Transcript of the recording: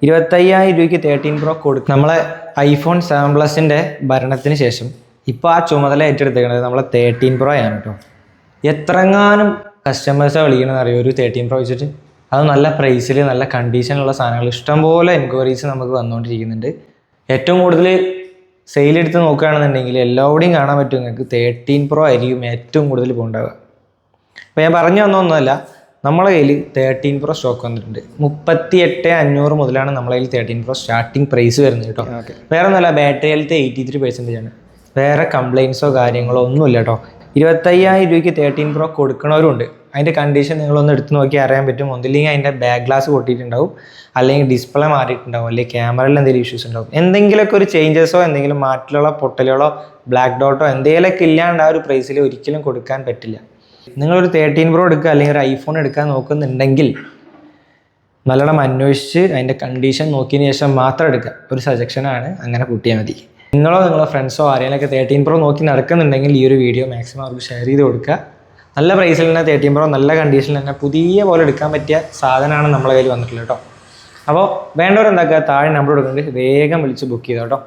25,000 രൂപയ്ക്ക് 13 Pro കൊടുക്കും. നമ്മളെ iPhone 7 Plusൻ്റെ ഭരണത്തിന് ശേഷം ഇപ്പോൾ ആ ചുമതല ഏറ്റെടുത്തേക്കുന്നത് നമ്മളെ 13 Pro ആണ് കേട്ടോ. എത്രങ്ങാനും കസ്റ്റമേഴ്സാണ് വിളിക്കണമെന്ന് അറിയോ ഒരു 13 Pro വെച്ചിട്ട്. അത് നല്ല പ്രൈസിൽ നല്ല കണ്ടീഷനുള്ള സാധനങ്ങൾ ഇഷ്ടംപോലെ എൻക്വയറീസ് നമുക്ക് വന്നുകൊണ്ടിരിക്കുന്നുണ്ട്. ഏറ്റവും കൂടുതൽ സെയിൽ എടുത്ത് നോക്കുകയാണെന്നുണ്ടെങ്കിൽ എല്ലാവരുടെയും കാണാൻ പറ്റും നിങ്ങൾക്ക് 13 Pro ആയിരിക്കും ഏറ്റവും കൂടുതൽ പോകേണ്ടത്. അപ്പോൾ ഞാൻ പറഞ്ഞു വന്നൊന്നുമല്ല, നമ്മളെ കയ്യിൽ 13 Pro സ്റ്റോക്ക് വന്നിട്ടുണ്ട്. 38,500 മുതലാണ് നമ്മളെ കയ്യിൽ 13 Pro സ്റ്റാർട്ടിങ് പ്രൈസ് വരുന്നത് കേട്ടോ. വേറെ ഒന്നുമല്ല, ബാറ്ററി ഹെൽത്ത് 83% ആണ്. വേറെ കംപ്ലയിൻസോ കാര്യങ്ങളോ ഒന്നുമില്ല കേട്ടോ. 25,000 രൂപയ്ക്ക് 13 Pro കൊടുക്കണവരുണ്ട്. അതിൻ്റെ കണ്ടീഷൻ നിങ്ങളൊന്ന് എടുത്ത് നോക്കി അറിയാൻ പറ്റും. ഒന്നില്ലെങ്കിൽ അതിൻ്റെ ബാക്ക് ഗ്ലാസ് പൊട്ടിയിട്ടുണ്ടാവും, അല്ലെങ്കിൽ ഡിസ്പ്ലേ മാറിയിട്ടുണ്ടാവും, അല്ലെങ്കിൽ ക്യാമറയിൽ എന്തെങ്കിലും ഇഷ്യൂസ് ഉണ്ടാവും. എന്തെങ്കിലുമൊക്കെ ഒരു ചേഞ്ചസോ എന്തെങ്കിലും മാറ്റലുകളോ പൊട്ടലുകളോ ബ്ലാക്ക് ഡോട്ടോ എന്തെങ്കിലുമൊക്കെ ഇല്ലാണ്ട് ആ ഒരു പ്രൈസിൽ ഒരിക്കലും കൊടുക്കാൻ പറ്റില്ല. നിങ്ങളൊരു 13 Pro എടുക്കുക അല്ലെങ്കിൽ ഒരു ഐഫോൺ എടുക്കാൻ നോക്കുന്നുണ്ടെങ്കിൽ നല്ലോണം അന്വേഷിച്ച് അതിൻ്റെ കണ്ടീഷൻ നോക്കിയതിന് ശേഷം മാത്രം എടുക്കുക. ഒരു സജഷനാണ്, അങ്ങനെ കൂട്ടിയാൽ മതി. നിങ്ങളോ നിങ്ങളോ ഫ്രണ്ട്സോ ആരെങ്കിലൊക്കെ 13 Pro നോക്കി നടക്കുന്നുണ്ടെങ്കിൽ ഈ ഒരു വീഡിയോ മാക്സിമം അവർക്ക് ഷെയർ ചെയ്ത് കൊടുക്കുക. നല്ല പ്രൈസിൽ തന്നെ 13 Pro നല്ല കണ്ടീഷനിൽ തന്നെ പുതിയ പോലെ എടുക്കാൻ പറ്റിയ സാധനമാണ് നമ്മളെ കയ്യിൽ വന്നിട്ടുള്ളത് കേട്ടോ. അപ്പോൾ വേണ്ടവരെന്താക്കുക, താഴെ നമ്പർ കൊടുക്കുന്നുണ്ട്, വേഗം വിളിച്ച് ബുക്ക് ചെയ്തോ കേട്ടോ.